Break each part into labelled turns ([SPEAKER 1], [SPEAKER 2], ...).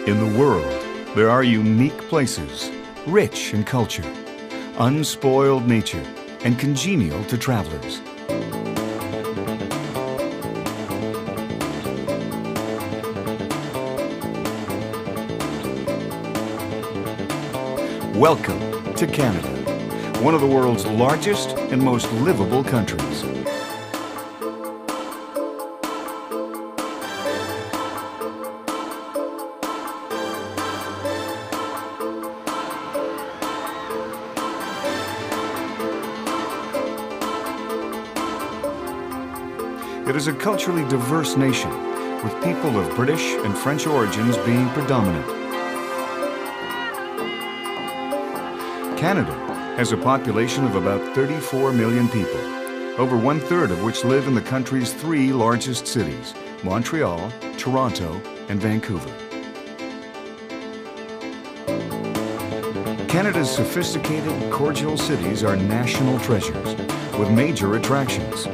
[SPEAKER 1] In the world, there are unique places, rich in culture, unspoiled nature, and congenial to travelers. Welcome to Canada, one of the world's largest and most livable countries. It is a culturally diverse nation, with people of British and French origins being predominant. Canada has a population of about 34 million people, over one-third of which live in the country's three largest cities, Montreal, Toronto, and Vancouver. Canada's sophisticated, cordial cities are national treasures, with major attractions.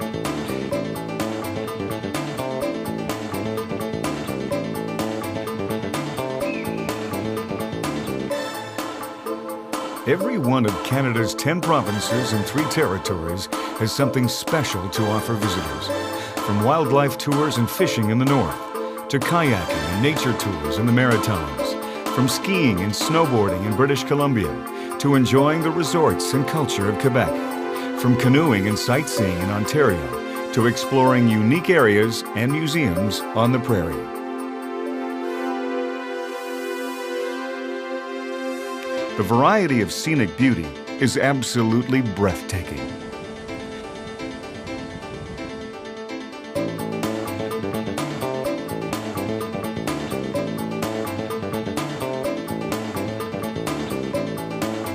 [SPEAKER 1] Every one of Canada's 10 provinces and 3 territories has something special to offer visitors. From wildlife tours and fishing in the north, to kayaking and nature tours in the Maritimes, from skiing and snowboarding in British Columbia, to enjoying the resorts and culture of Quebec, from canoeing and sightseeing in Ontario, to exploring unique areas and museums on the prairie. The variety of scenic beauty is absolutely breathtaking.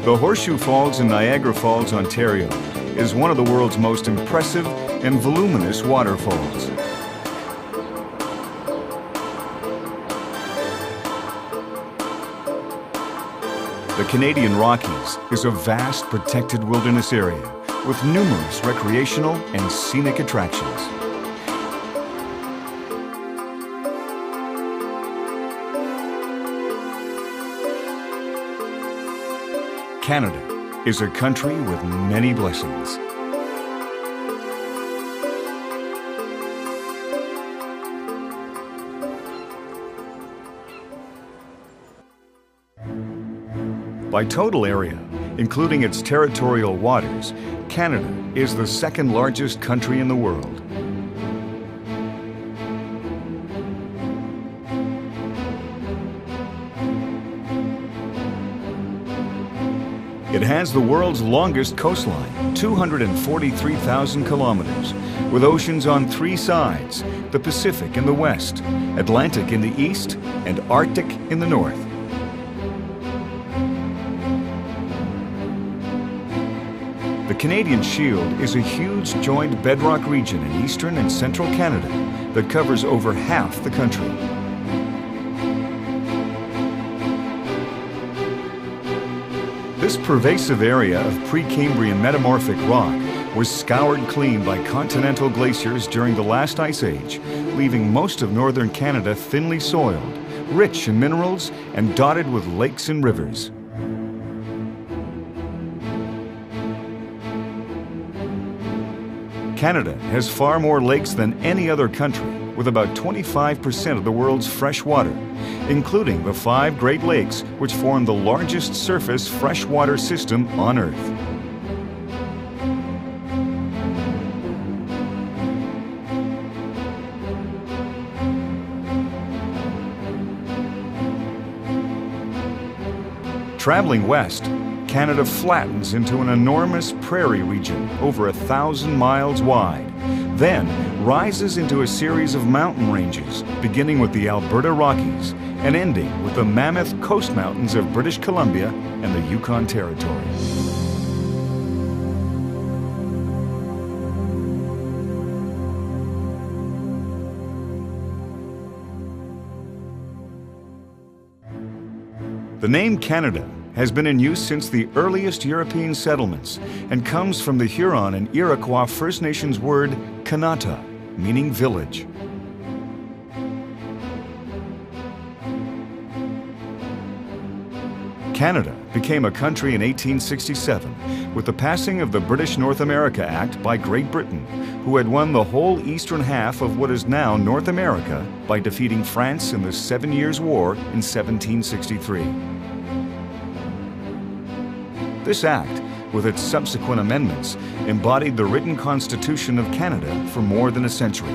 [SPEAKER 1] The Horseshoe Falls in Niagara Falls, Ontario, is one of the world's most impressive and voluminous waterfalls. The Canadian Rockies is a vast protected wilderness area with numerous recreational and scenic attractions. Canada is a country with many blessings. By total area, including its territorial waters, Canada is the second largest country in the world. It has the world's longest coastline, 243,000 kilometers, with oceans on 3 sides, the Pacific in the west, Atlantic in the east, and Arctic in the north. The Canadian Shield is a huge joined bedrock region in eastern and central Canada that covers over half the country. This pervasive area of Precambrian metamorphic rock was scoured clean by continental glaciers during the last ice age, leaving most of northern Canada thinly soiled, rich in minerals, and dotted with lakes and rivers. Canada has far more lakes than any other country, with about 25% of the world's fresh water, including the 5 Great Lakes, which form the largest surface freshwater system on Earth. Traveling west, Canada flattens into an enormous prairie region over 1,000 miles wide, then rises into a series of mountain ranges, beginning with the Alberta Rockies and ending with the mammoth coast mountains of British Columbia and the Yukon Territory. The name Canada has been in use since the earliest European settlements and comes from the Huron and Iroquois First Nations word Kanata, meaning village. Canada became a country in 1867 with the passing of the British North America Act by Great Britain, who had won the whole eastern half of what is now North America by defeating France in the 7 Years' War in 1763. This act, with its subsequent amendments, embodied the written Constitution of Canada for more than a century.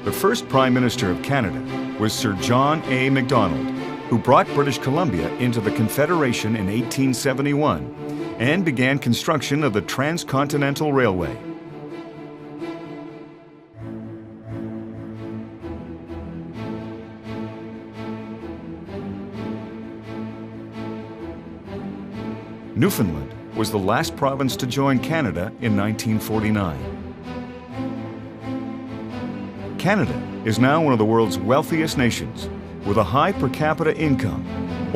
[SPEAKER 1] The first Prime Minister of Canada was Sir John A. Macdonald, who brought British Columbia into the Confederation in 1871 and began construction of the Transcontinental Railway. Newfoundland was the last province to join Canada in 1949. Canada is now one of the world's wealthiest nations, with a high per capita income,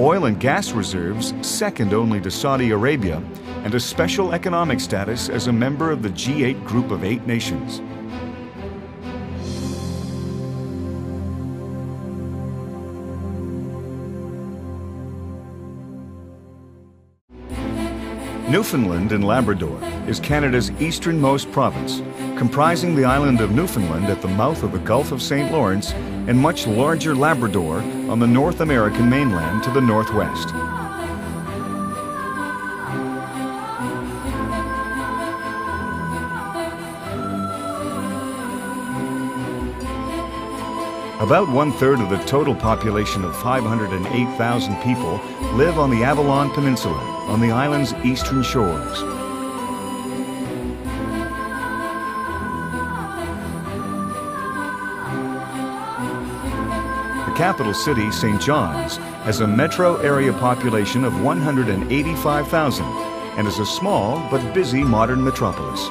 [SPEAKER 1] oil and gas reserves second only to Saudi Arabia, and a special economic status as a member of the G8 group of 8 nations. Newfoundland and Labrador is Canada's easternmost province, comprising the island of Newfoundland at the mouth of the Gulf of St. Lawrence and much larger Labrador on the North American mainland to the northwest. About 1/3 of the total population of 508,000 people live on the Avalon Peninsula, on the island's eastern shores. The capital city, St. John's, has a metro area population of 185,000 and is a small but busy modern metropolis.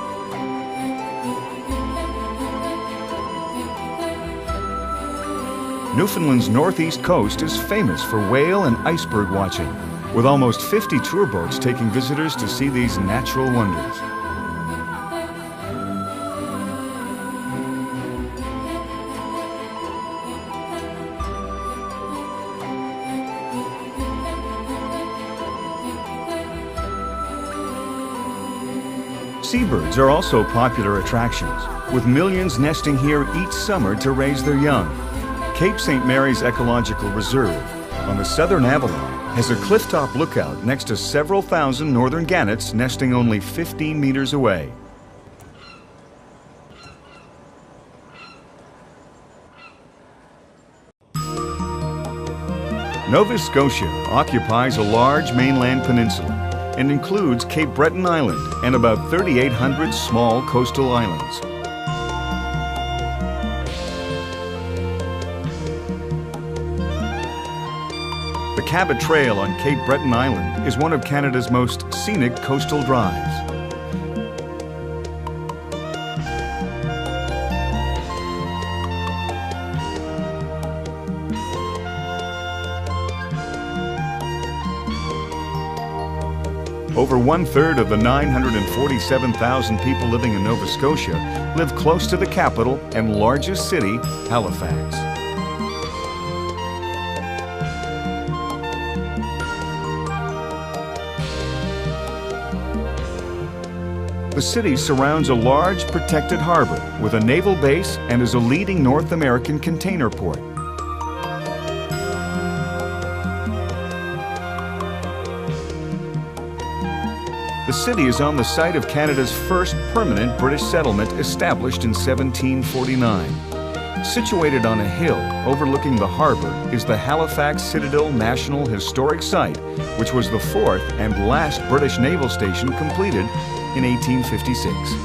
[SPEAKER 1] Newfoundland's northeast coast is famous for whale and iceberg watching, with almost 50 tour boats taking visitors to see these natural wonders. Seabirds are also popular attractions, with millions nesting here each summer to raise their young. Cape St. Mary's Ecological Reserve on the southern Avalon has a clifftop lookout next to several thousand northern gannets nesting only 15 meters away. Nova Scotia occupies a large mainland peninsula and includes Cape Breton Island and about 3,800 small coastal islands. The Cabot Trail on Cape Breton Island is one of Canada's most scenic coastal drives. Over 1/3 of the 947,000 people living in Nova Scotia live close to the capital and largest city, Halifax. The city surrounds a large protected harbor with a naval base and is a leading North American container port. The city is on the site of Canada's first permanent British settlement established in 1749. Situated on a hill overlooking the harbor is the Halifax Citadel National Historic Site, which was the 4th and last British naval station completed in 1856.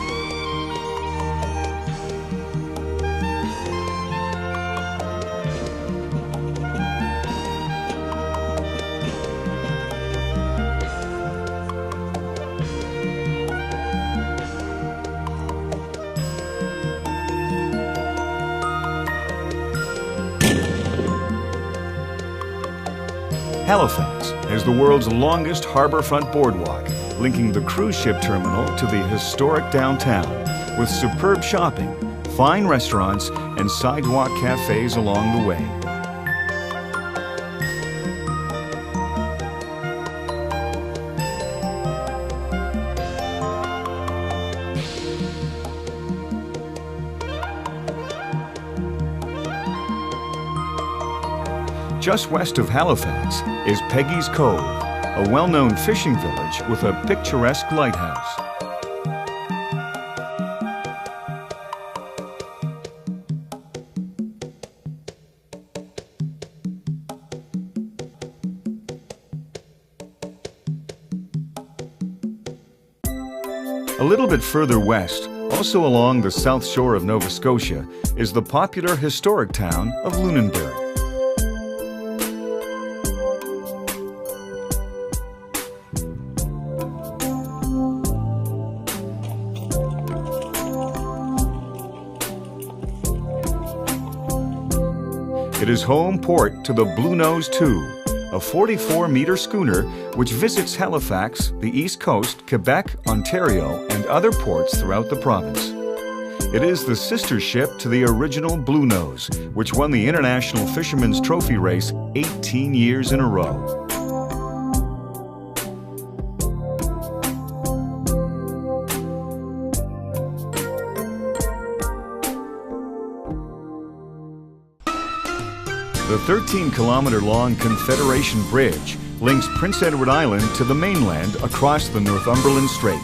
[SPEAKER 1] Halifax has the world's longest harborfront boardwalk, linking the cruise ship terminal to the historic downtown, with superb shopping, fine restaurants, and sidewalk cafes along the way. Just west of Halifax is Peggy's Cove, a well-known fishing village with a picturesque lighthouse. A little bit further west, also along the south shore of Nova Scotia, is the popular historic town of Lunenburg. It is home port to the Bluenose II, a 44-meter schooner which visits Halifax, the East Coast, Quebec, Ontario, and other ports throughout the province. It is the sister ship to the original Bluenose, which won the International Fisherman's Trophy race 18 years in a row. The 13-kilometer-long Confederation Bridge links Prince Edward Island to the mainland across the Northumberland Strait.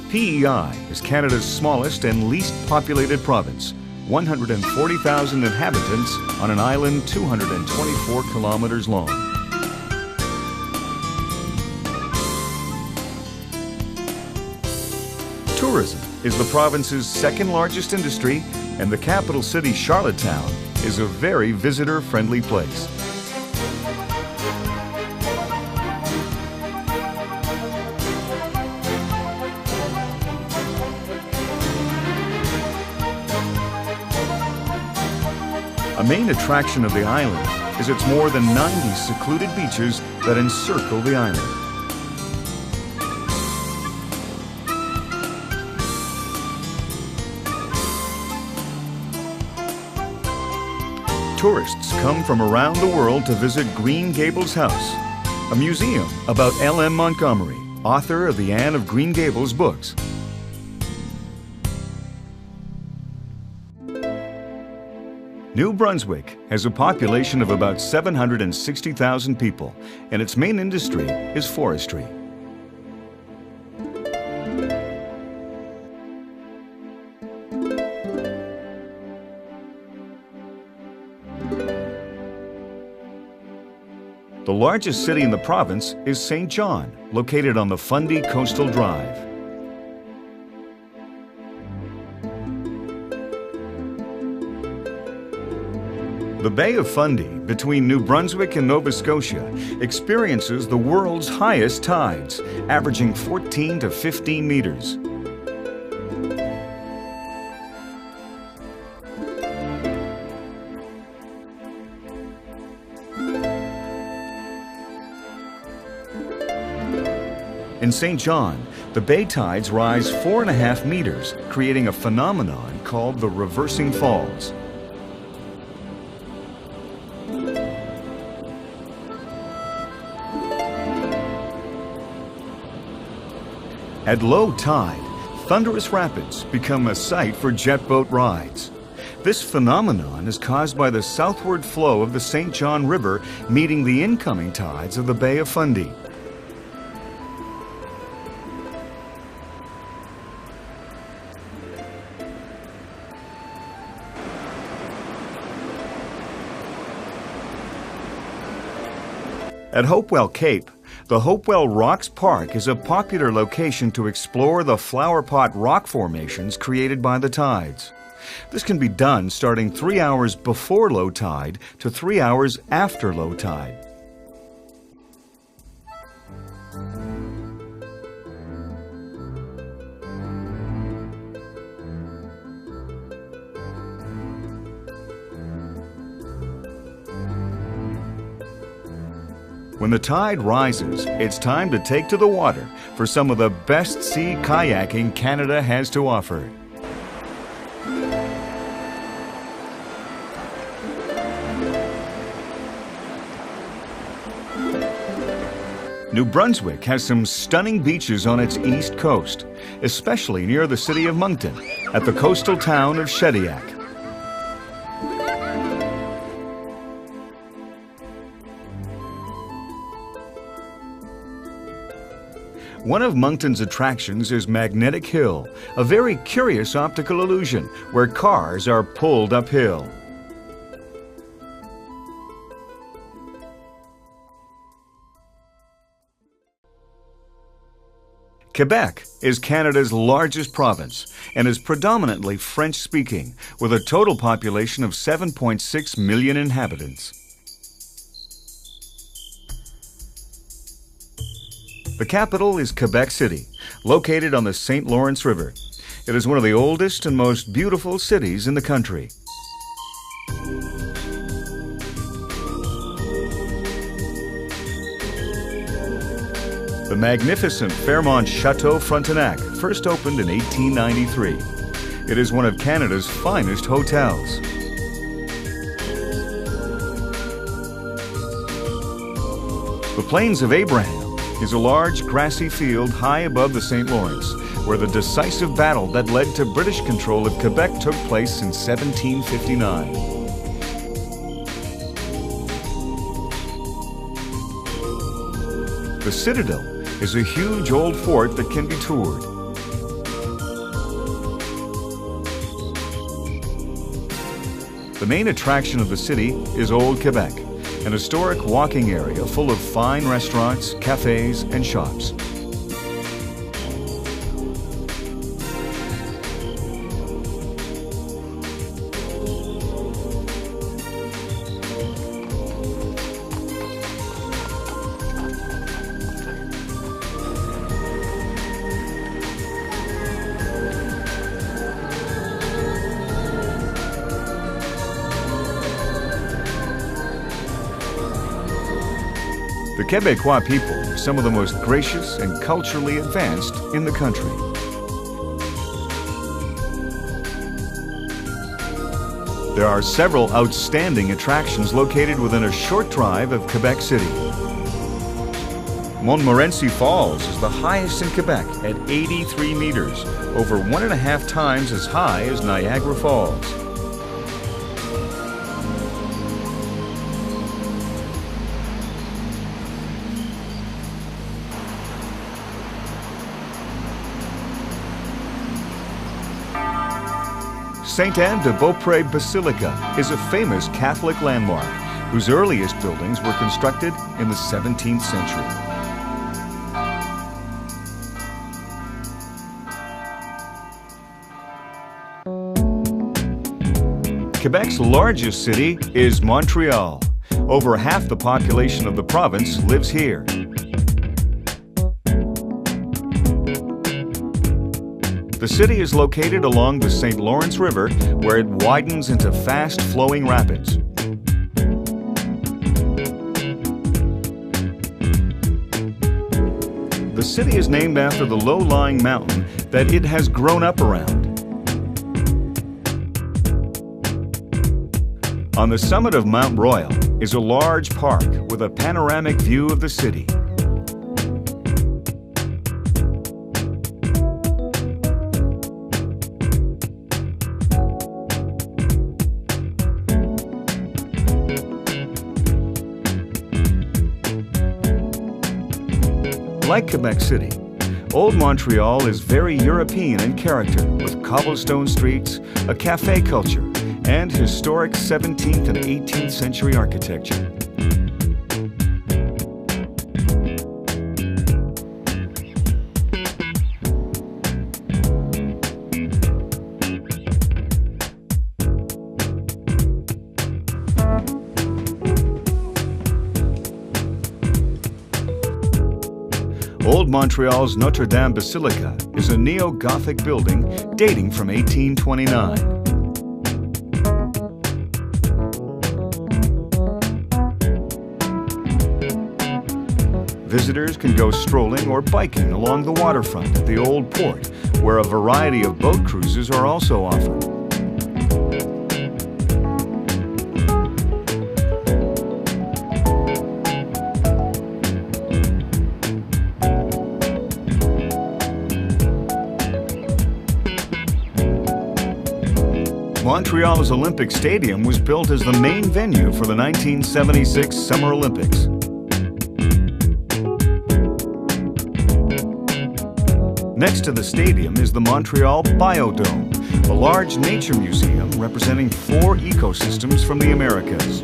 [SPEAKER 1] PEI is Canada's smallest and least populated province, 140,000 inhabitants on an island 224 kilometers long. Tourism is the province's second largest industry, and the capital city, Charlottetown, is a very visitor-friendly place. A main attraction of the island is its more than 90 secluded beaches that encircle the island. Tourists come from around the world to visit Green Gables House, a museum about L.M. Montgomery, author of the Anne of Green Gables books. New Brunswick has a population of about 760,000 people, and its main industry is forestry. The largest city in the province is St. John, located on the Fundy Coastal Drive. The Bay of Fundy, between New Brunswick and Nova Scotia, experiences the world's highest tides, averaging 14 to 15 meters. In St. John, the bay tides rise 4.5 meters, creating a phenomenon called the reversing falls. At low tide, thunderous rapids become a sight for jet boat rides. This phenomenon is caused by the southward flow of the St. John River meeting the incoming tides of the Bay of Fundy. At Hopewell Cape, the Hopewell Rocks Park is a popular location to explore the flowerpot rock formations created by the tides. This can be done starting 3 hours before low tide to 3 hours after low tide. When the tide rises, it's time to take to the water for some of the best sea kayaking Canada has to offer. New Brunswick has some stunning beaches on its east coast, especially near the city of Moncton, at the coastal town of Shediac. One of Moncton's attractions is Magnetic Hill, a very curious optical illusion where cars are pulled uphill. Quebec is Canada's largest province and is predominantly French-speaking, with a total population of 7.6 million inhabitants. The capital is Quebec City, located on the St. Lawrence River. It is one of the oldest and most beautiful cities in the country. The magnificent Fairmont Chateau Frontenac first opened in 1893. It is one of Canada's finest hotels. The Plains of Abraham is a large grassy field high above the St. Lawrence, where the decisive battle that led to British control of Quebec took place in 1759. The Citadel is a huge old fort that can be toured. The main attraction of the city is Old Quebec, an historic walking area full of fine restaurants, cafes, and shops. The Quebecois people are some of the most gracious and culturally advanced in the country. There are several outstanding attractions located within a short drive of Quebec City. Montmorency Falls is the highest in Quebec at 83 meters, over 1.5 times as high as Niagara Falls. Sainte-Anne-de-Beaupré Basilica is a famous Catholic landmark whose earliest buildings were constructed in the 17th century. Quebec's largest city is Montreal. Over half the population of the province lives here. The city is located along the St. Lawrence River, where it widens into fast-flowing rapids. The city is named after the low-lying mountain that it has grown up around. On the summit of Mount Royal is a large park with a panoramic view of the city. Like Quebec City, Old Montreal is very European in character, with cobblestone streets, a cafe culture, and historic 17th and 18th century architecture. Old Montreal's Notre Dame Basilica is a neo-Gothic building dating from 1829. Visitors can go strolling or biking along the waterfront at the Old Port, where a variety of boat cruises are also offered. Montreal's Olympic Stadium was built as the main venue for the 1976 Summer Olympics. Next to the stadium is the Montreal Biodome, a large nature museum representing 4 ecosystems from the Americas.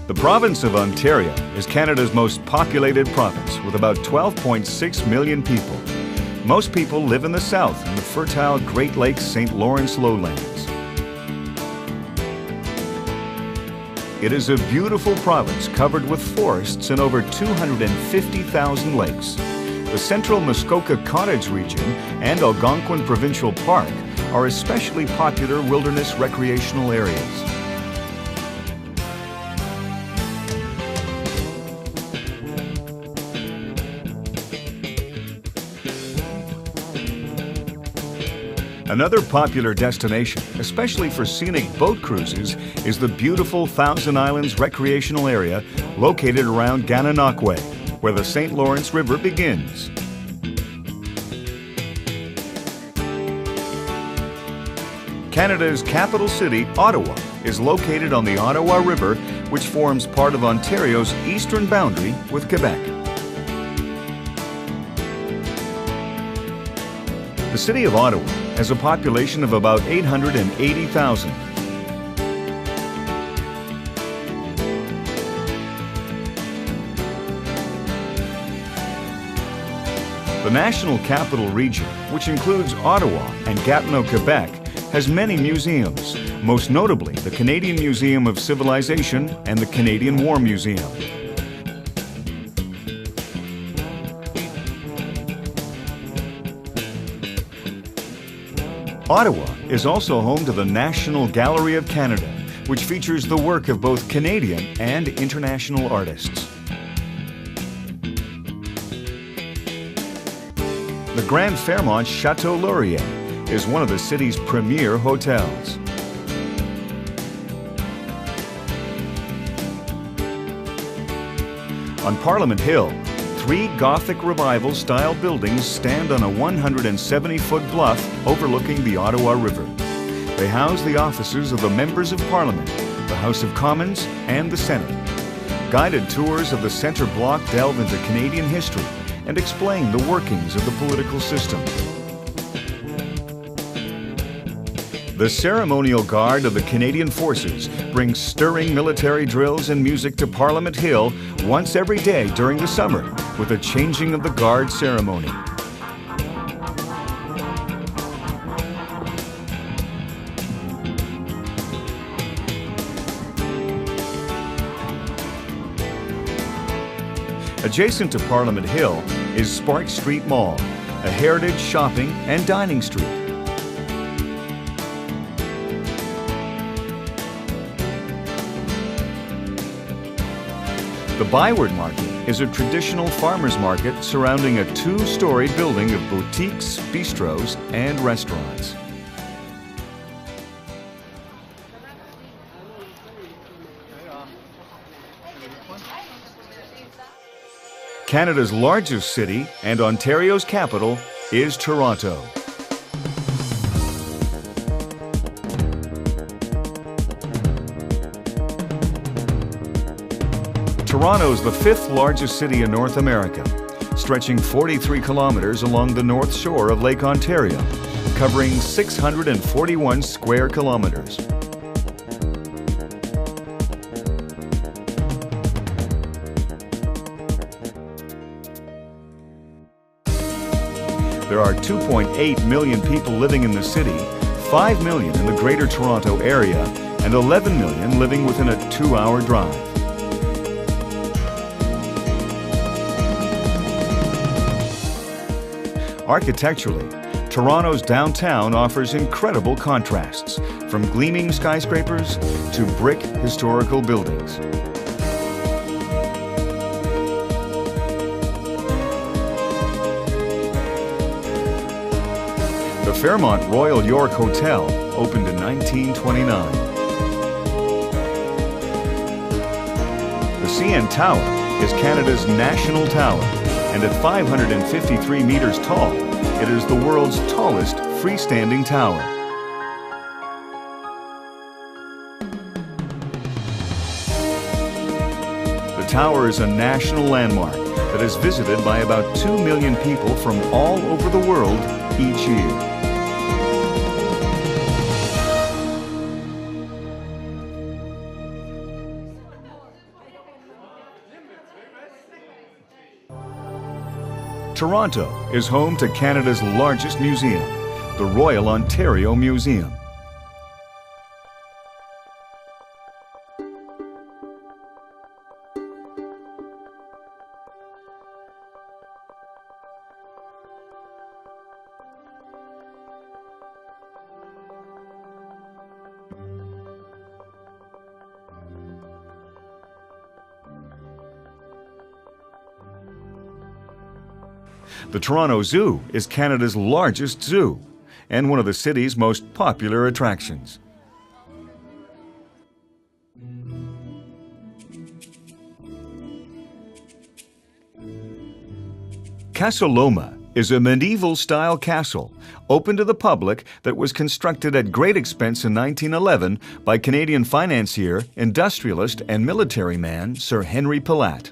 [SPEAKER 1] The province of Ontario is Canada's most populated province, with about 12.6 million people. Most people live in the south in the fertile Great Lakes St. Lawrence lowlands. It is a beautiful province covered with forests and over 250,000 lakes. The central Muskoka Cottage region and Algonquin Provincial Park are especially popular wilderness recreational areas. Another popular destination, especially for scenic boat cruises, is the beautiful Thousand Islands recreational area located around Gananoque, where the St. Lawrence River begins. Canada's capital city, Ottawa, is located on the Ottawa River, which forms part of Ontario's eastern boundary with Quebec. The city of Ottawa has a population of about 880,000. The National Capital Region, which includes Ottawa and Gatineau, Quebec, has many museums, most notably the Canadian Museum of Civilization and the Canadian War Museum. Ottawa is also home to the National Gallery of Canada, which features the work of both Canadian and international artists. The Grand Fairmont Chateau Laurier is one of the city's premier hotels. On Parliament Hill, 3 Gothic Revival-style buildings stand on a 170-foot bluff overlooking the Ottawa River. They house the offices of the Members of Parliament, the House of Commons, and the Senate. Guided tours of the Centre Block delve into Canadian history and explain the workings of the political system. The Ceremonial Guard of the Canadian Forces brings stirring military drills and music to Parliament Hill once every day during the summer, with a changing of the guard ceremony. Adjacent to Parliament Hill is Sparks Street Mall, a heritage shopping and dining street. The Byward Market is a traditional farmers market surrounding a 2-story building of boutiques, bistros, and restaurants. Canada's largest city and Ontario's capital is Toronto. Toronto is the 5th largest city in North America, stretching 43 kilometers along the north shore of Lake Ontario, covering 641 square kilometers. There are 2.8 million people living in the city, 5 million in the Greater Toronto Area and 11 million living within a 2-hour drive. Architecturally, Toronto's downtown offers incredible contrasts, from gleaming skyscrapers to brick historical buildings. The Fairmont Royal York Hotel opened in 1929. The CN Tower is Canada's national tower, and at 553 meters tall, it is the world's tallest freestanding tower. The tower is a national landmark that is visited by about 2 million people from all over the world each year. Toronto is home to Canada's largest museum, the Royal Ontario Museum. The Toronto Zoo is Canada's largest zoo and one of the city's most popular attractions. Casa Loma is a medieval-style castle open to the public that was constructed at great expense in 1911 by Canadian financier, industrialist, and military man Sir Henry Pillatt.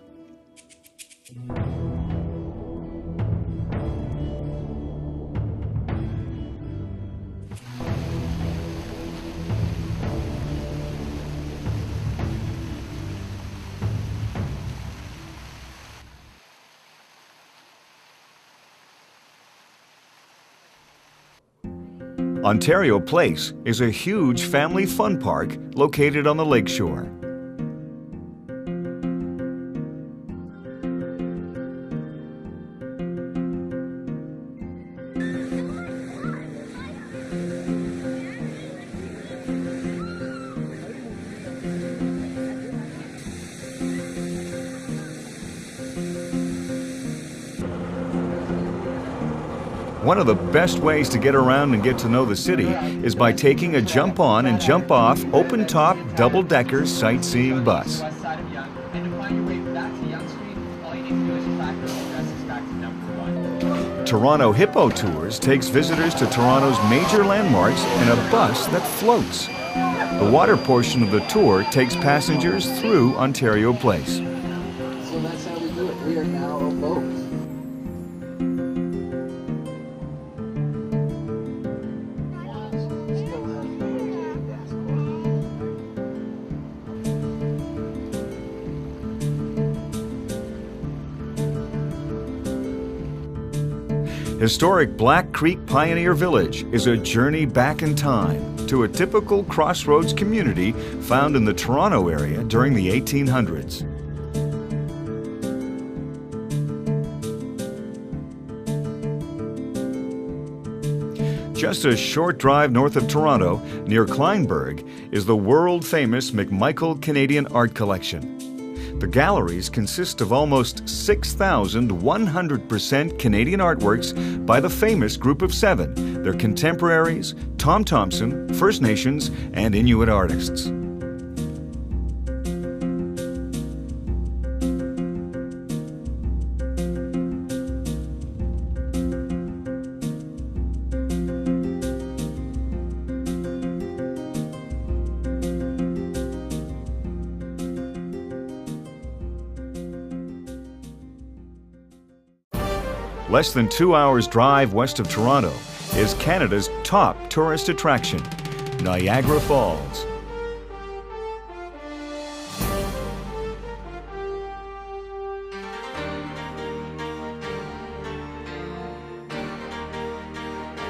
[SPEAKER 1] Ontario Place is a huge family fun park located on the lakeshore. One of the best ways to get around and get to know the city is by taking a jump-on and jump-off open-top double-decker sightseeing bus. Toronto Hippo Tours takes visitors to Toronto's major landmarks in a bus that floats. The water portion of the tour takes passengers through Ontario Place.
[SPEAKER 2] So that's how we do it. We are now a boat.
[SPEAKER 1] Historic Black Creek Pioneer Village is a journey back in time to a typical crossroads community found in the Toronto area during the 1800s. Just a short drive north of Toronto, near Kleinburg, is the world-famous McMichael Canadian Art Collection. The galleries consist of almost 6,100% Canadian artworks by the famous Group of Seven, their contemporaries, Tom Thomson, First Nations, and Inuit artists. Less than 2 hours drive west of Toronto is Canada's top tourist attraction, Niagara Falls.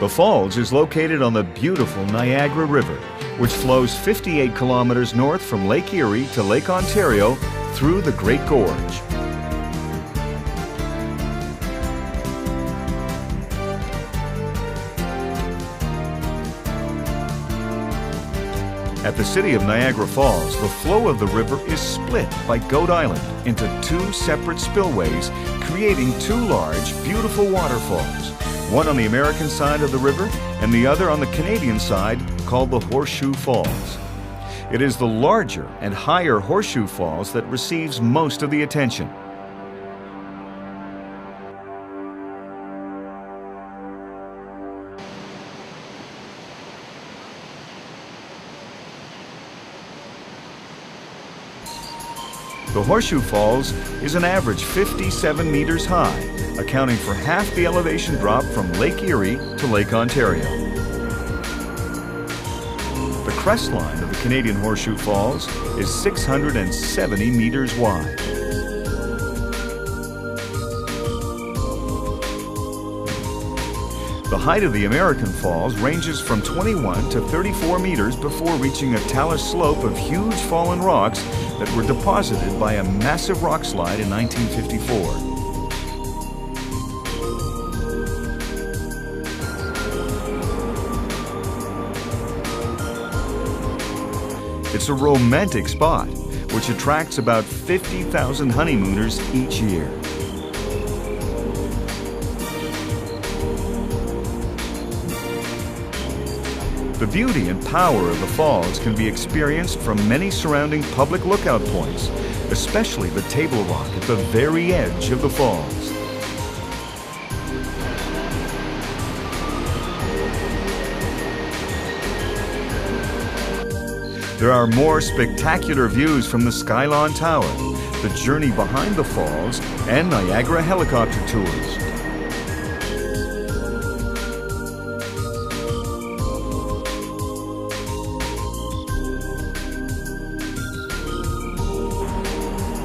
[SPEAKER 1] The falls is located on the beautiful Niagara River, which flows 58 kilometers north from Lake Erie to Lake Ontario through the Great Gorge. At the city of Niagara Falls, the flow of the river is split by Goat Island into two separate spillways, creating two large, beautiful waterfalls, one on the American side of the river and the other on the Canadian side, called the Horseshoe Falls. It is the larger and higher Horseshoe Falls that receives most of the attention. The Horseshoe Falls is an average 57 meters high, accounting for half the elevation drop from Lake Erie to Lake Ontario. The crest line of the Canadian Horseshoe Falls is 670 meters wide. The height of the American Falls ranges from 21 to 34 meters before reaching a talus slope of huge fallen rocks that were deposited by a massive rock slide in 1954. It's a romantic spot, which attracts about 50,000 honeymooners each year. The beauty and power of the falls can be experienced from many surrounding public lookout points, especially the Table Rock at the very edge of the falls. There are more spectacular views from the Skylon Tower, the journey behind the falls, and Niagara helicopter tours.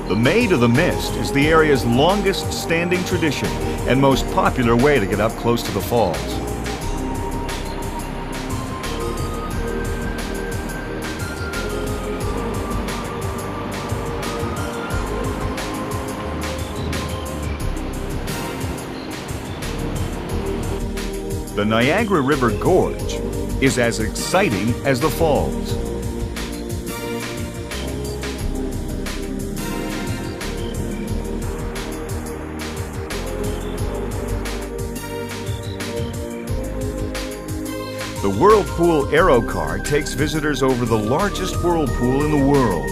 [SPEAKER 1] The Maid of the Mist is the area's longest standing tradition and most popular way to get up close to the falls. The Niagara River Gorge is as exciting as the falls. The Whirlpool Aero Car takes visitors over the largest whirlpool in the world.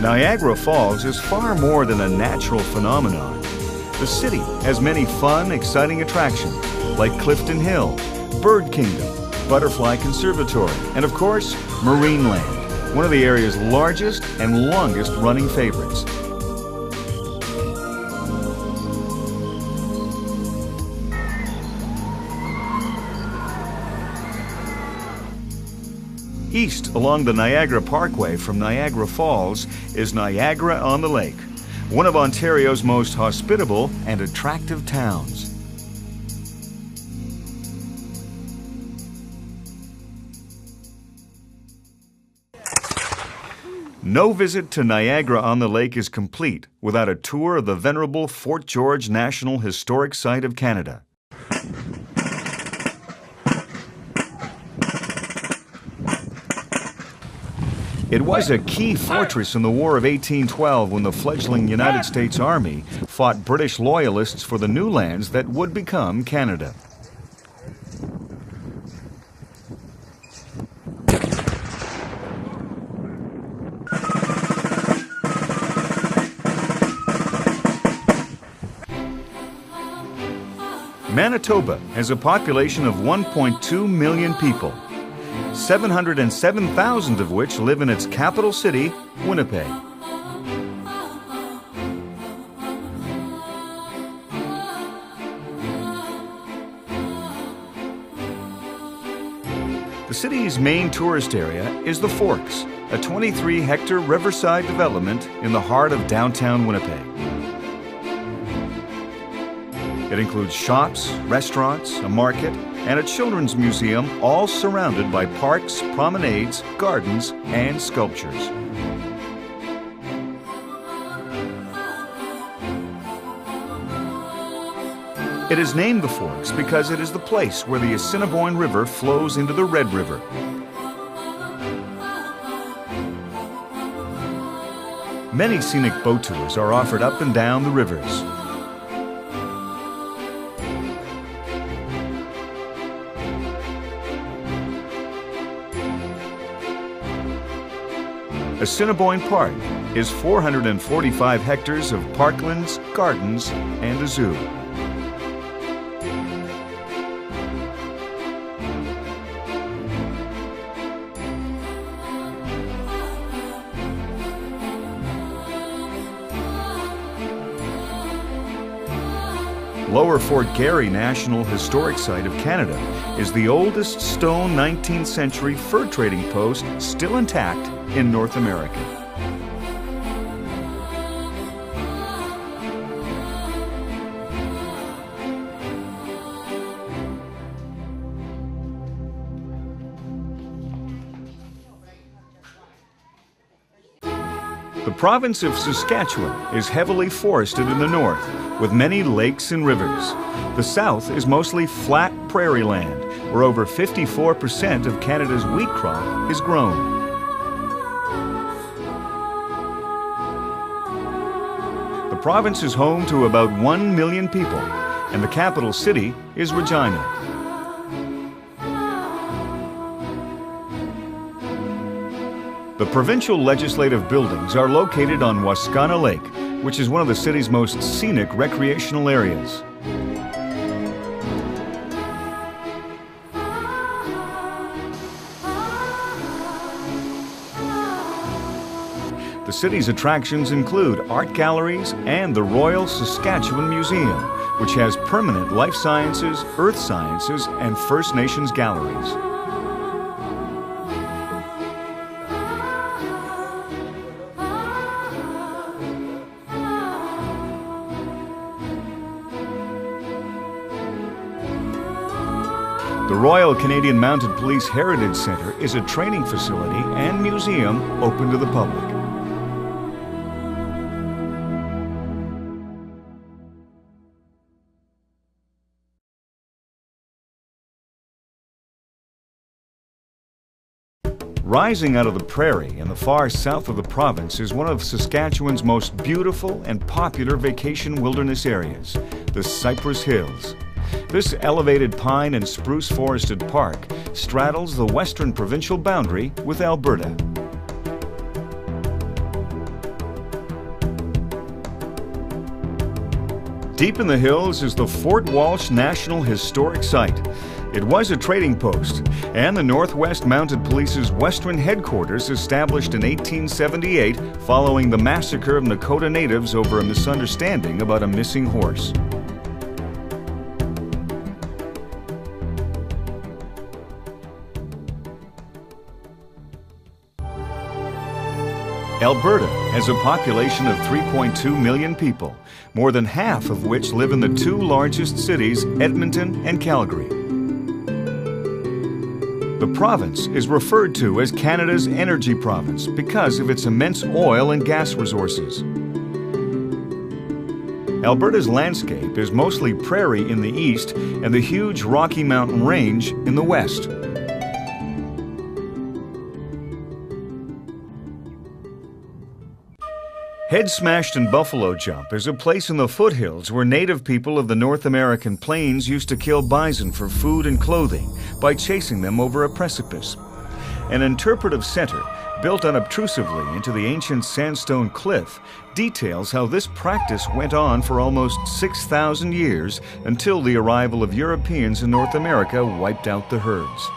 [SPEAKER 1] Niagara Falls is far more than a natural phenomenon. The city has many fun, exciting attractions like Clifton Hill, Bird Kingdom, Butterfly Conservatory, and of course, Marineland, one of the area's largest and longest running favorites. East along the Niagara Parkway from Niagara Falls is Niagara-on-the-Lake, one of Ontario's most hospitable and attractive towns. No visit to Niagara-on-the-Lake is complete without a tour of the venerable Fort George National Historic Site of Canada. It was a key fortress in the War of 1812 when the fledgling United States Army fought British loyalists for the new lands that would become Canada. Manitoba has a population of 1.2 million people. 707,000 of which live in its capital city, Winnipeg. The city's main tourist area is the Forks, a 23-hectare riverside development in the heart of downtown Winnipeg. It includes shops, restaurants, a market, and a children's museum, all surrounded by parks, promenades, gardens, and sculptures. It is named the Forks because it is the place where the Assiniboine River flows into the Red River. Many scenic boat tours are offered up and down the rivers. Assiniboine Park is 445 hectares of parklands, gardens, and a zoo. Lower Fort Garry National Historic Site of Canada is the oldest stone 19th century fur trading post still intact in North America. The province of Saskatchewan is heavily forested in the north, with many lakes and rivers. The south is mostly flat prairie land, where over 54% of Canada's wheat crop is grown. The province is home to about 1 million people, and the capital city is Regina. The provincial legislative buildings are located on Wascana Lake, which is one of the city's most scenic recreational areas. The city's attractions include art galleries and the Royal Saskatchewan Museum, which has permanent life sciences, earth sciences, and First Nations galleries. The Royal Canadian Mounted Police Heritage Centre is a training facility and museum open to the public. Rising out of the prairie in the far south of the province is one of Saskatchewan's most beautiful and popular vacation wilderness areas, the Cypress Hills. This elevated pine and spruce forested park straddles the western provincial boundary with Alberta. Deep in the hills is the Fort Walsh National Historic Site. It was a trading post, and the Northwest Mounted Police's western headquarters established in 1878 following the massacre of Nakota natives over a misunderstanding about a missing horse. Alberta has a population of 3.2 million people, more than half of which live in the two largest cities, Edmonton and Calgary. The province is referred to as Canada's energy province because of its immense oil and gas resources. Alberta's landscape is mostly prairie in the east and the huge Rocky Mountain Range in the west. Head Smashed and Buffalo Jump is a place in the foothills where native people of the North American plains used to kill bison for food and clothing by chasing them over a precipice. An interpretive center, built unobtrusively into the ancient sandstone cliff, details how this practice went on for almost 6,000 years until the arrival of Europeans in North America wiped out the herds.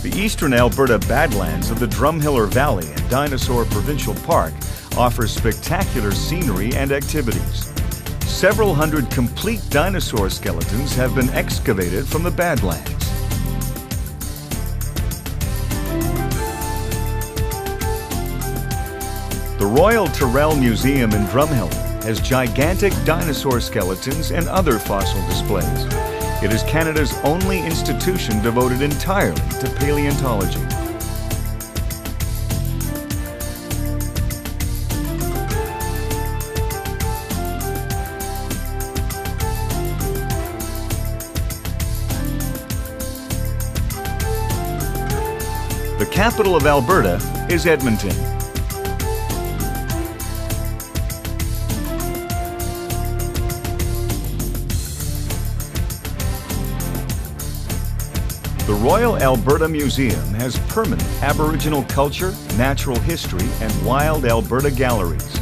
[SPEAKER 1] The eastern Alberta Badlands of the Drumheller Valley and Dinosaur Provincial Park offers spectacular scenery and activities. Several hundred complete dinosaur skeletons have been excavated from the Badlands. The Royal Tyrrell Museum in Drumhill has gigantic dinosaur skeletons and other fossil displays. It is Canada's only institution devoted entirely to paleontology. The capital of Alberta is Edmonton. The Royal Alberta Museum has permanent Aboriginal culture, natural history, and wild Alberta galleries.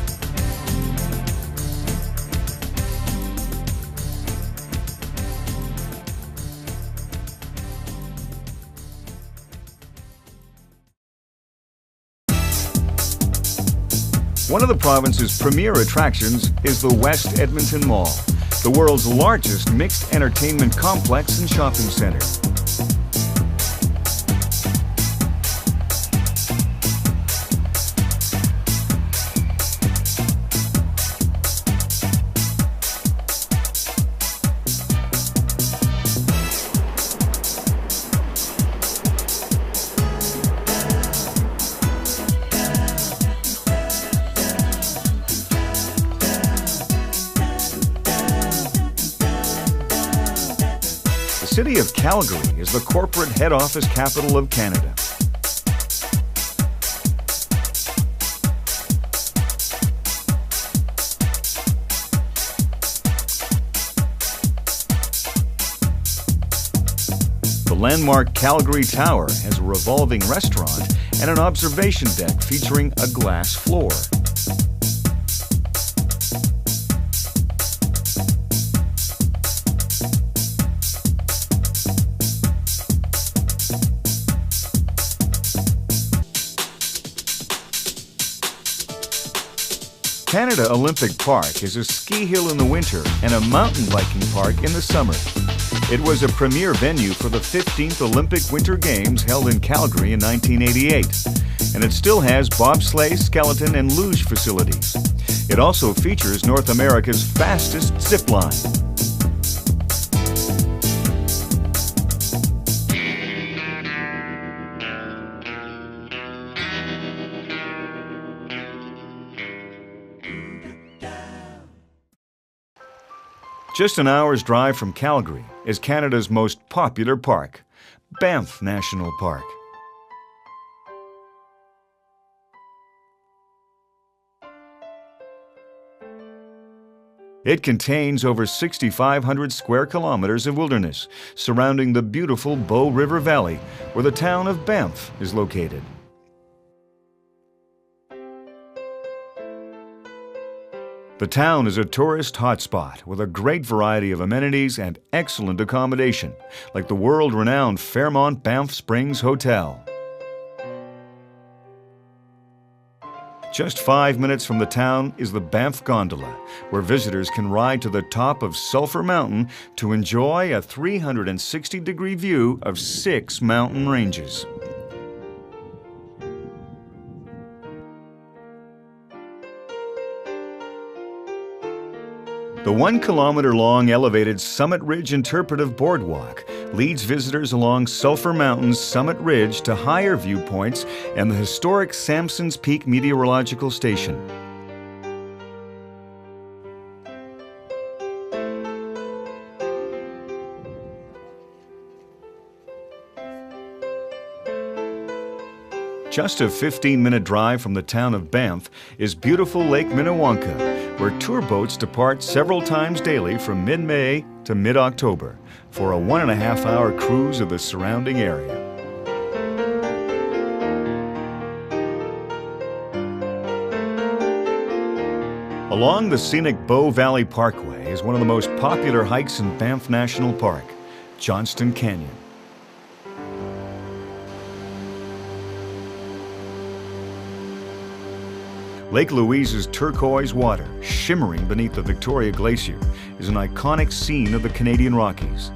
[SPEAKER 1] One of the province's premier attractions is the West Edmonton Mall, the world's largest mixed entertainment complex and shopping center. The city of Calgary is the corporate head office capital of Canada. The landmark Calgary Tower has a revolving restaurant and an observation deck featuring a glass floor. Canada Olympic Park is a ski hill in the winter and a mountain biking park in the summer. It was a premier venue for the 15th Olympic Winter Games held in Calgary in 1988, and it still has bobsleigh, skeleton, and luge facilities. It also features North America's fastest zip line. Just an hour's drive from Calgary is Canada's most popular park, Banff National Park. It contains over 6,500 square kilometers of wilderness surrounding the beautiful Bow River Valley, where the town of Banff is located. The town is a tourist hotspot with a great variety of amenities and excellent accommodation, like the world-renowned Fairmont Banff Springs Hotel. Just 5 minutes from the town is the Banff Gondola, where visitors can ride to the top of Sulphur Mountain to enjoy a 360-degree view of 6 mountain ranges. The 1-kilometer-long elevated Summit Ridge Interpretive Boardwalk leads visitors along Sulphur Mountain's Summit Ridge to higher viewpoints and the historic Samson's Peak Meteorological Station. Just a 15-minute drive from the town of Banff is beautiful Lake Minnewanka, where tour boats depart several times daily from mid-May to mid-October for a 1.5-hour cruise of the surrounding area. Along the scenic Bow Valley Parkway is one of the most popular hikes in Banff National Park, Johnston Canyon. Lake Louise's turquoise water, shimmering beneath the Victoria Glacier, is an iconic scene of the Canadian Rockies.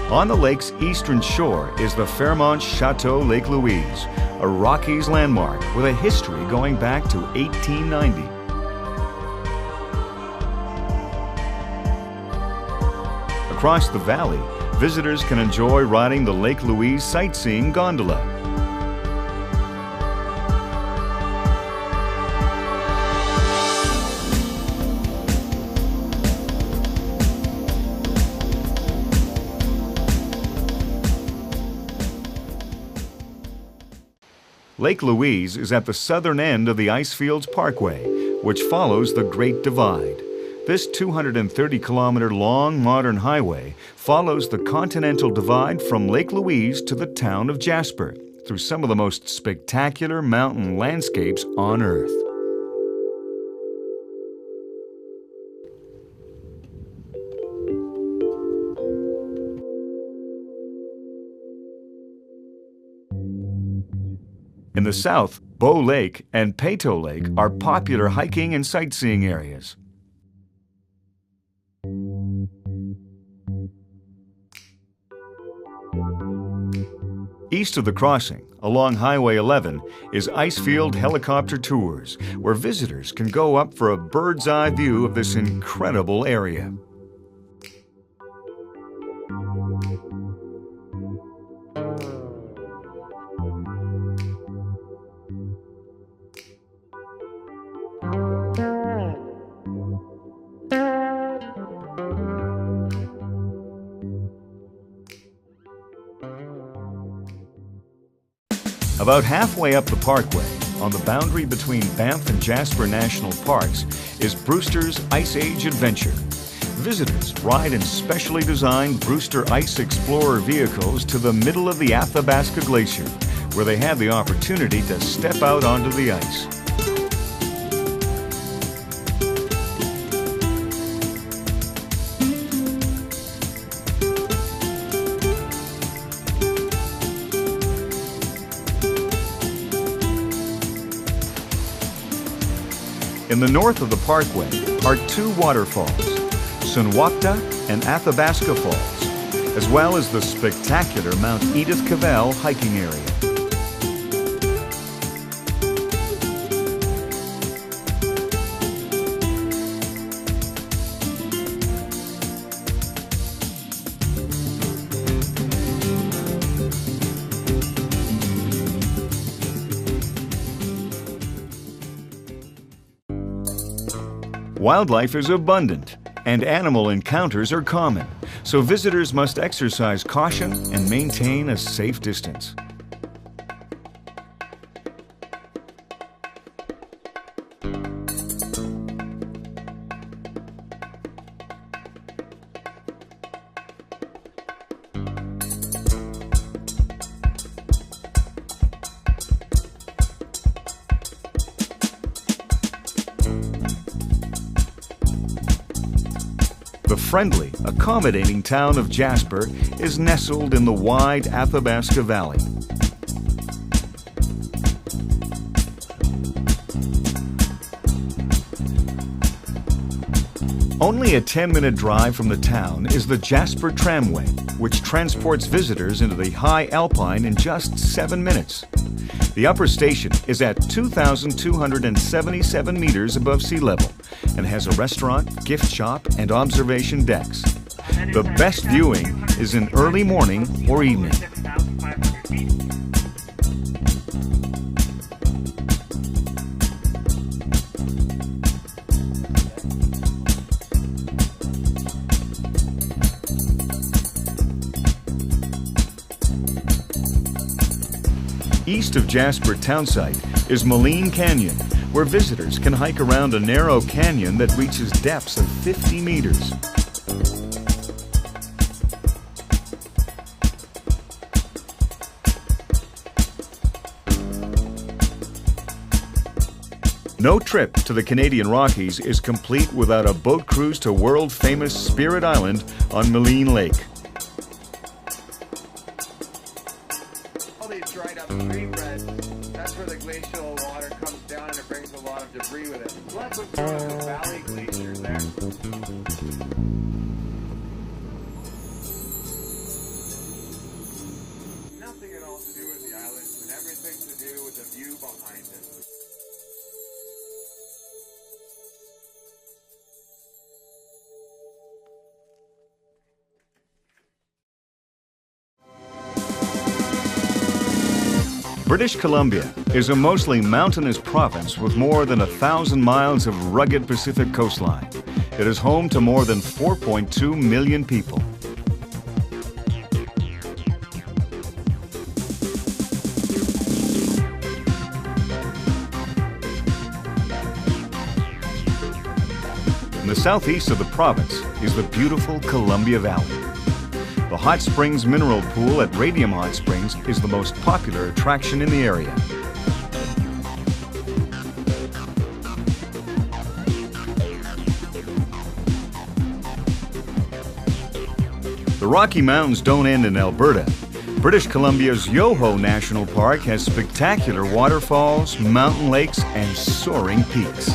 [SPEAKER 1] On the lake's eastern shore is the Fairmont Chateau Lake Louise, a Rockies landmark with a history going back to 1890. Across the valley, visitors can enjoy riding the Lake Louise sightseeing gondola. Lake Louise is at the southern end of the Icefields Parkway, which follows the Great Divide. This 230-kilometer long modern highway follows the Continental Divide from Lake Louise to the town of Jasper, through some of the most spectacular mountain landscapes on Earth. In the south, Bow Lake and Peyto Lake are popular hiking and sightseeing areas. East of the crossing, along Highway 11, is Icefield Helicopter Tours, where visitors can go up for a bird's-eye view of this incredible area. About halfway up the parkway, on the boundary between Banff and Jasper National Parks, is Brewster's Ice Age Adventure. Visitors ride in specially designed Brewster Ice Explorer vehicles to the middle of the Athabasca Glacier, where they have the opportunity to step out onto the ice. In the north of the parkway are two waterfalls, Sunwapta and Athabasca Falls, as well as the spectacular Mount Edith Cavell hiking area. Wildlife is abundant, and animal encounters are common, so visitors must exercise caution and maintain a safe distance. The friendly, accommodating town of Jasper is nestled in the wide Athabasca Valley. Only a 10-minute drive from the town is the Jasper Tramway, which transports visitors into the high Alpine in just 7 minutes. The upper station is at 2,277 meters above sea level and has a restaurant, gift shop, and observation decks. The best viewing is in early morning or evening. East of Jasper townsite is Moline Canyon, where visitors can hike around a narrow canyon that reaches depths of 50 meters. No trip to the Canadian Rockies is complete without a boat cruise to world-famous Spirit Island on Maligne Lake.
[SPEAKER 3] All these dried up stream beds, that's where the glacial water comes down and it brings a lot of debris with it. So that's what's known as the valley glacier there. Nothing at all to do with the islands and everything to do with the view behind it.
[SPEAKER 1] British Columbia is a mostly mountainous province with more than 1,000 miles of rugged Pacific coastline. It is home to more than 4.2 million people. In the southeast of the province is the beautiful Columbia Valley. The Hot Springs Mineral Pool at Radium Hot Springs is the most popular attraction in the area. The Rocky Mountains don't end in Alberta. British Columbia's Yoho National Park has spectacular waterfalls, mountain lakes, and soaring peaks.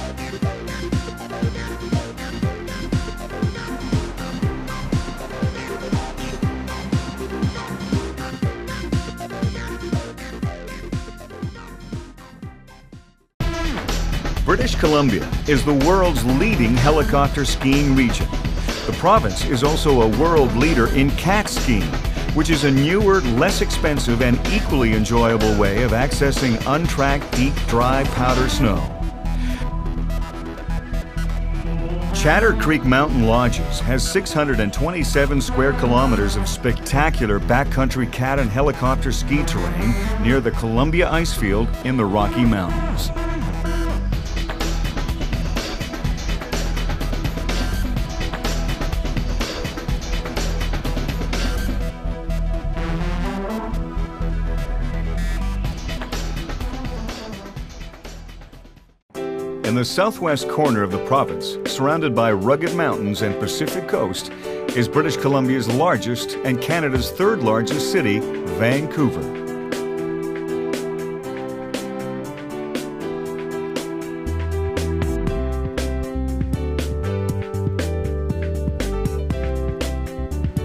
[SPEAKER 1] British Columbia is the world's leading helicopter skiing region. The province is also a world leader in cat skiing, which is a newer, less expensive, and equally enjoyable way of accessing untracked, deep, dry powder snow. Chatter Creek Mountain Lodges has 627 square kilometers of spectacular backcountry cat and helicopter ski terrain near the Columbia Icefield in the Rocky Mountains. In the southwest corner of the province, surrounded by rugged mountains and Pacific coast, is British Columbia's largest and Canada's third largest city, Vancouver.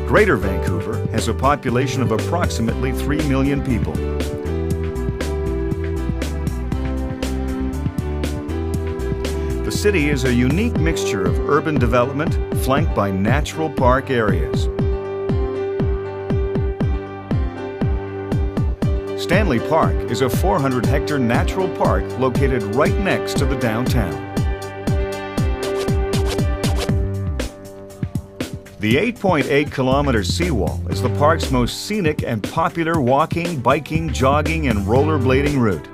[SPEAKER 1] Greater Vancouver has a population of approximately 3 million people. The city is a unique mixture of urban development flanked by natural park areas. Stanley Park is a 400-hectare natural park located right next to the downtown. The 8.8-kilometer seawall is the park's most scenic and popular walking, biking, jogging, and rollerblading route.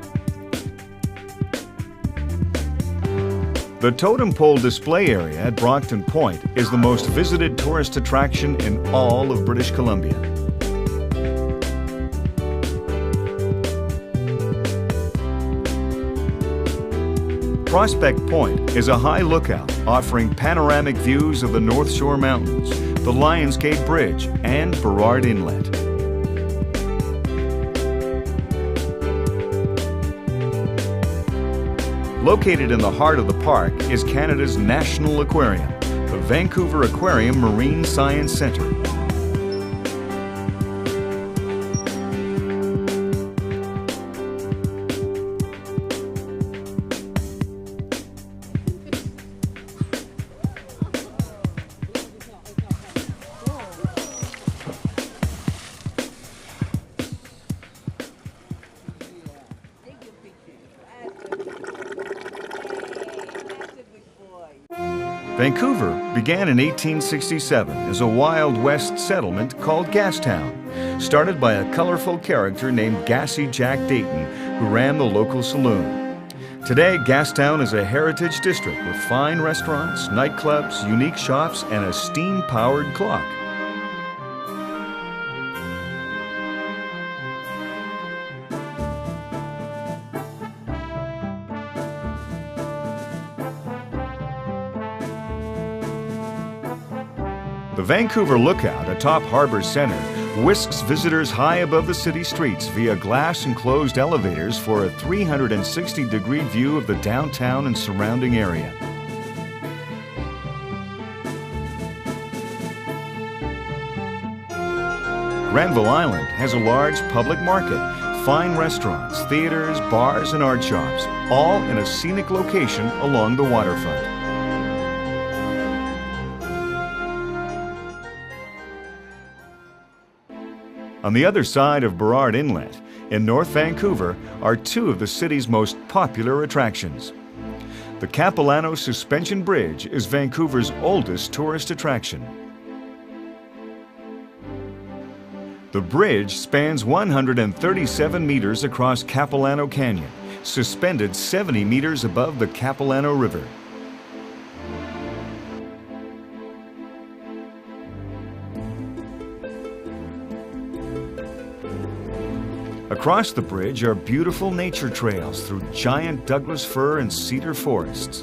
[SPEAKER 1] The Totem Pole display area at Brockton Point is the most visited tourist attraction in all of British Columbia. Prospect Point is a high lookout offering panoramic views of the North Shore Mountains, the Lionsgate Bridge, and Burrard Inlet. Located in the heart of the park is Canada's National Aquarium, the Vancouver Aquarium Marine Science Centre. Vancouver began in 1867 as a Wild West settlement called Gastown, started by a colorful character named Gassy Jack Dayton, who ran the local saloon. Today, Gastown is a heritage district with fine restaurants, nightclubs, unique shops, and a steam-powered clock. The Vancouver Lookout atop Harbour Centre whisks visitors high above the city streets via glass-enclosed elevators for a 360-degree view of the downtown and surrounding area. Granville Island has a large public market, fine restaurants, theaters, bars, and art shops, all in a scenic location along the waterfront. On the other side of Burrard Inlet, in North Vancouver, are two of the city's most popular attractions. The Capilano Suspension Bridge is Vancouver's oldest tourist attraction. The bridge spans 137 meters across Capilano Canyon, suspended 70 meters above the Capilano River. Across the bridge are beautiful nature trails through giant Douglas fir and cedar forests.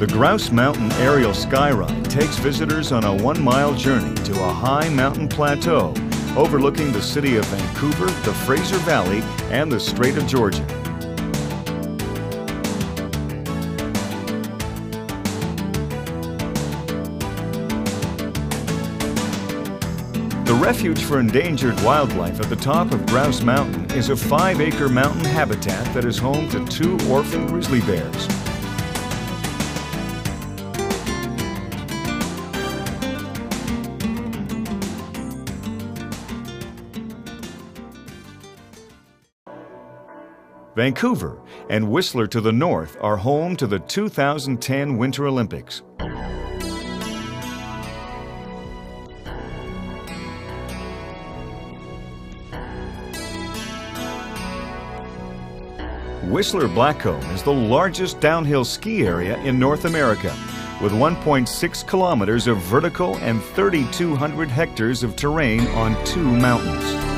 [SPEAKER 1] The Grouse Mountain Aerial Skyride takes visitors on a 1-mile journey to a high mountain plateau overlooking the city of Vancouver, the Fraser Valley, and the Strait of Georgia. The Refuge for Endangered Wildlife at the top of Grouse Mountain is a 5-acre mountain habitat that is home to 2 orphan grizzly bears. Vancouver and Whistler to the north are home to the 2010 Winter Olympics. Whistler Blackcomb is the largest downhill ski area in North America, with 1.6 kilometers of vertical and 3,200 hectares of terrain on 2 mountains.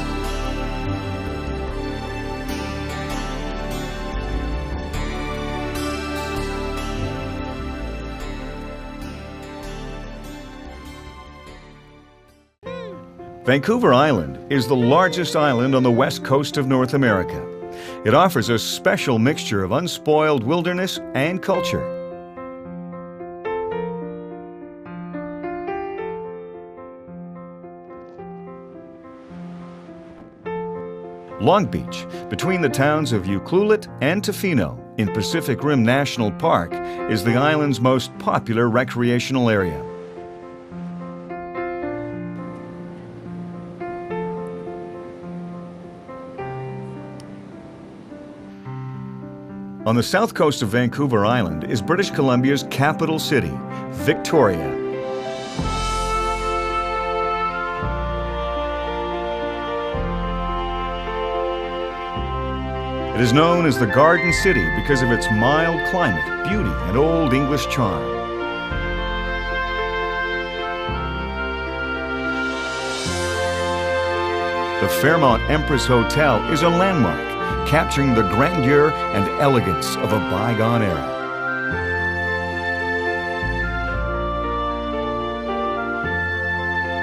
[SPEAKER 1] Vancouver Island is the largest island on the west coast of North America. It offers a special mixture of unspoiled wilderness and culture. Long Beach, between the towns of Ucluelet and Tofino in Pacific Rim National Park, is the island's most popular recreational area. On the south coast of Vancouver Island is British Columbia's capital city, Victoria. It is known as the Garden City because of its mild climate, beauty, and Old English charm. The Fairmont Empress Hotel is a landmark, capturing the grandeur and elegance of a bygone era.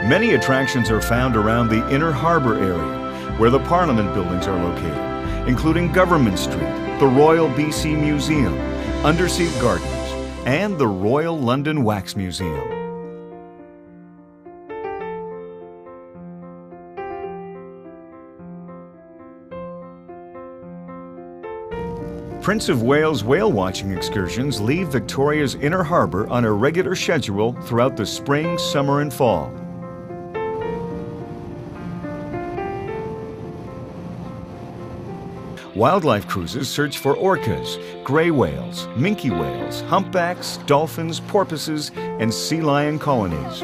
[SPEAKER 1] Many attractions are found around the Inner Harbour area, where the Parliament buildings are located, including Government Street, the Royal BC Museum, Undersea Gardens, and the Royal London Wax Museum. Prince of Wales whale watching excursions leave Victoria's Inner Harbour on a regular schedule throughout the spring, summer, and fall. Wildlife cruises search for orcas, grey whales, minke whales, humpbacks, dolphins, porpoises, and sea lion colonies.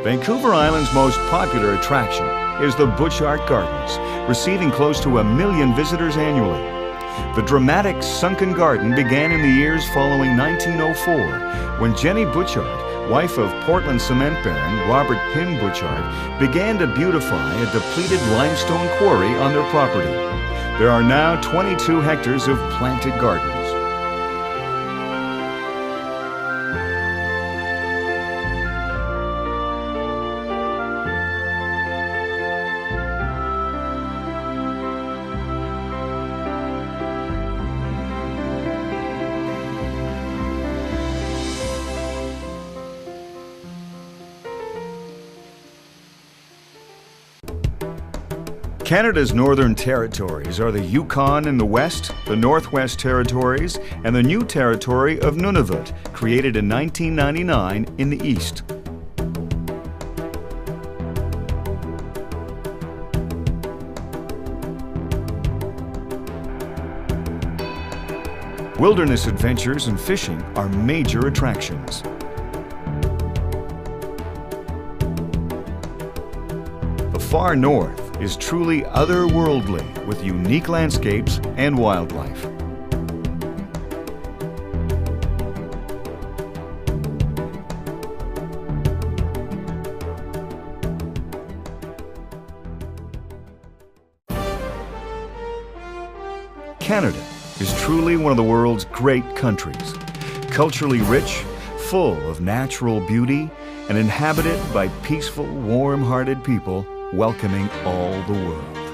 [SPEAKER 1] Vancouver Island's most popular attraction is the Butchart Gardens, receiving close to 1 million visitors annually. The dramatic sunken garden began in the years following 1904, when Jenny Butchart, wife of Portland cement baron Robert Pym Butchart, began to beautify a depleted limestone quarry on their property. There are now 22 hectares of planted gardens. Canada's Northern Territories are the Yukon in the west, the Northwest Territories, and the new territory of Nunavut, created in 1999 in the east. Wilderness adventures and fishing are major attractions. The far north is truly otherworldly with unique landscapes and wildlife. Canada is truly one of the world's great countries, culturally rich, full of natural beauty, and inhabited by peaceful, warm-hearted people welcoming all the world.